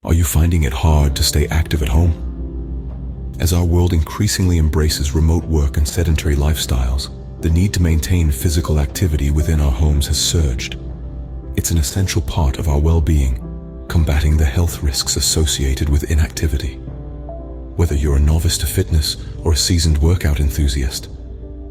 Are you finding it hard to stay active at home? As our world increasingly embraces remote work and sedentary lifestyles, the need to maintain physical activity within our homes has surged. It's an essential part of our well-being, combating the health risks associated with inactivity. Whether you're a novice to fitness or a seasoned workout enthusiast,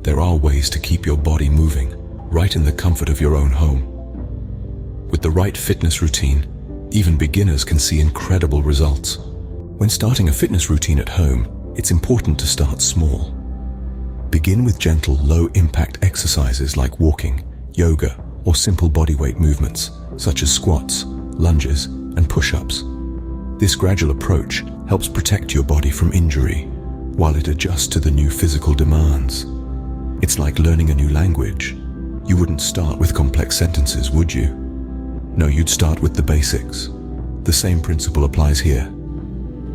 there are ways to keep your body moving right in the comfort of your own home. With the right fitness routine, even beginners can see incredible results. When starting a fitness routine at home, it's important to start small. Begin with gentle, low-impact exercises like walking, yoga, or simple bodyweight movements, such as squats, lunges, and push-ups. This gradual approach helps protect your body from injury, while it adjusts to the new physical demands. It's like learning a new language. You wouldn't start with complex sentences, would you? No, you'd start with the basics. The same principle applies here.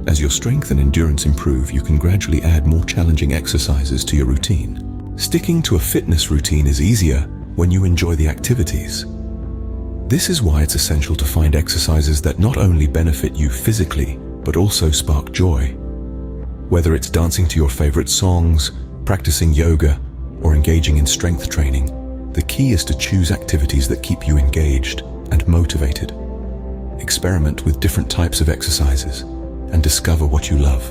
As your strength and endurance improve, you can gradually add more challenging exercises to your routine. Sticking to a fitness routine is easier when you enjoy the activities. This is why it's essential to find exercises that not only benefit you physically, but also spark joy. Whether it's dancing to your favorite songs, practicing yoga, or engaging in strength training, the key is to choose activities that keep you engaged and motivated. Experiment with different types of exercises and discover what you love.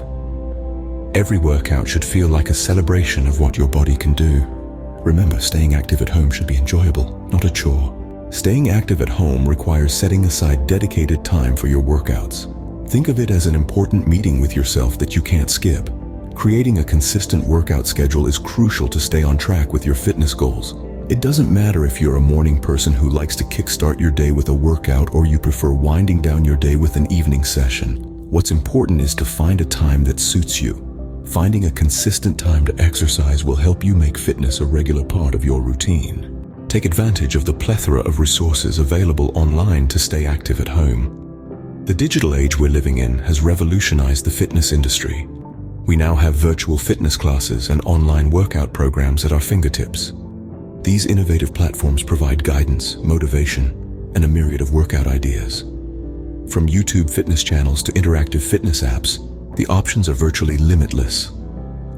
Every workout should feel like a celebration of what your body can do. Remember, staying active at home should be enjoyable, not a chore. Staying active at home requires setting aside dedicated time for your workouts. Think of it as an important meeting with yourself that you can't skip. Creating a consistent workout schedule is crucial to stay on track with your fitness goals. It doesn't matter if you're a morning person who likes to kickstart your day with a workout or you prefer winding down your day with an evening session. What's important is to find a time that suits you. Finding a consistent time to exercise will help you make fitness a regular part of your routine. Take advantage of the plethora of resources available online to stay active at home. The digital age we're living in has revolutionized the fitness industry. We now have virtual fitness classes and online workout programs at our fingertips. These innovative platforms provide guidance, motivation, and a myriad of workout ideas. From YouTube fitness channels to interactive fitness apps, the options are virtually limitless.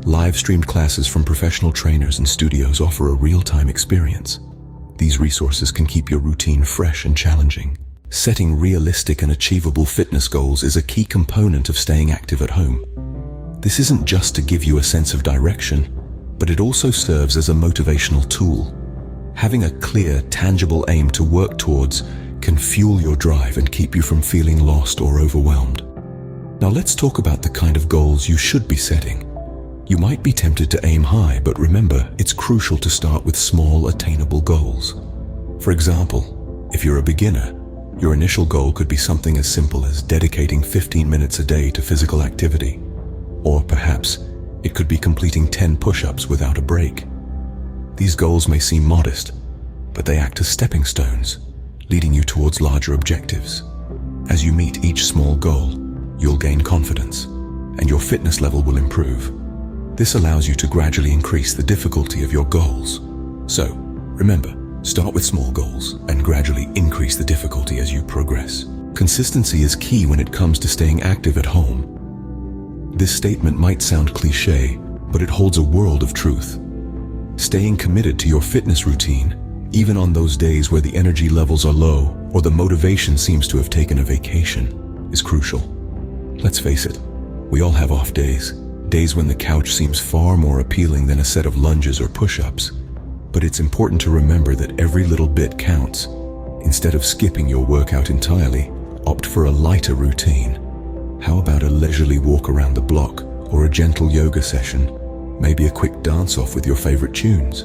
Live-streamed classes from professional trainers and studios offer a real-time experience. These resources can keep your routine fresh and challenging. Setting realistic and achievable fitness goals is a key component of staying active at home. This isn't just to give you a sense of direction, but it also serves as a motivational tool. Having a clear, tangible aim to work towards can fuel your drive and keep you from feeling lost or overwhelmed. Now let's talk about the kind of goals you should be setting. You might be tempted to aim high, but remember, it's crucial to start with small, attainable goals. For example, if you're a beginner, your initial goal could be something as simple as dedicating 15 minutes a day to physical activity. Or perhaps it could be completing 10 push-ups without a break. These goals may seem modest, but they act as stepping stones, leading you towards larger objectives. As you meet each small goal, you'll gain confidence, and your fitness level will improve. This allows you to gradually increase the difficulty of your goals. So, remember, start with small goals and gradually increase the difficulty as you progress. Consistency is key when it comes to staying active at home. This statement might sound cliché, but it holds a world of truth. Staying committed to your fitness routine, even on those days where the energy levels are low or the motivation seems to have taken a vacation, is crucial. Let's face it, we all have off days, days when the couch seems far more appealing than a set of lunges or push-ups. But it's important to remember that every little bit counts. Instead of skipping your workout entirely, opt for a lighter routine. How about a leisurely walk around the block or a gentle yoga session? Maybe a quick dance-off with your favorite tunes.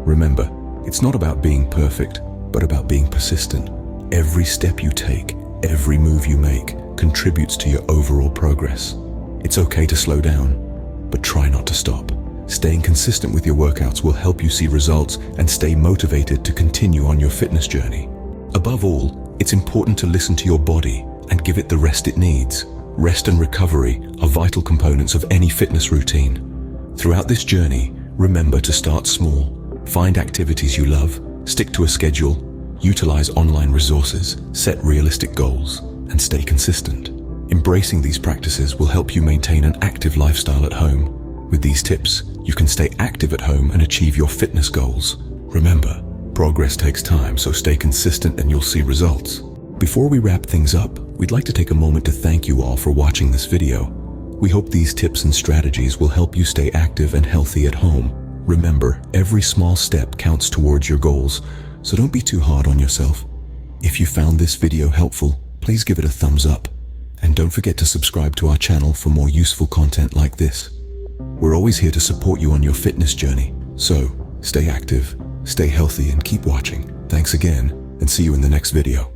Remember, it's not about being perfect, but about being persistent. Every step you take, every move you make, contributes to your overall progress. It's okay to slow down, but try not to stop. Staying consistent with your workouts will help you see results and stay motivated to continue on your fitness journey. Above all, it's important to listen to your body and give it the rest it needs. Rest and recovery are vital components of any fitness routine. Throughout this journey, remember to start small. Find activities you love, stick to a schedule, utilize online resources, set realistic goals, and stay consistent. Embracing these practices will help you maintain an active lifestyle at home. With these tips, you can stay active at home and achieve your fitness goals. Remember, progress takes time, so stay consistent and you'll see results. Before we wrap things up, we'd like to take a moment to thank you all for watching this video. We hope these tips and strategies will help you stay active and healthy at home. Remember, every small step counts towards your goals, so don't be too hard on yourself. If you found this video helpful, please give it a thumbs up. And don't forget to subscribe to our channel for more useful content like this. We're always here to support you on your fitness journey. So, stay active, stay healthy, and keep watching. Thanks again, and see you in the next video.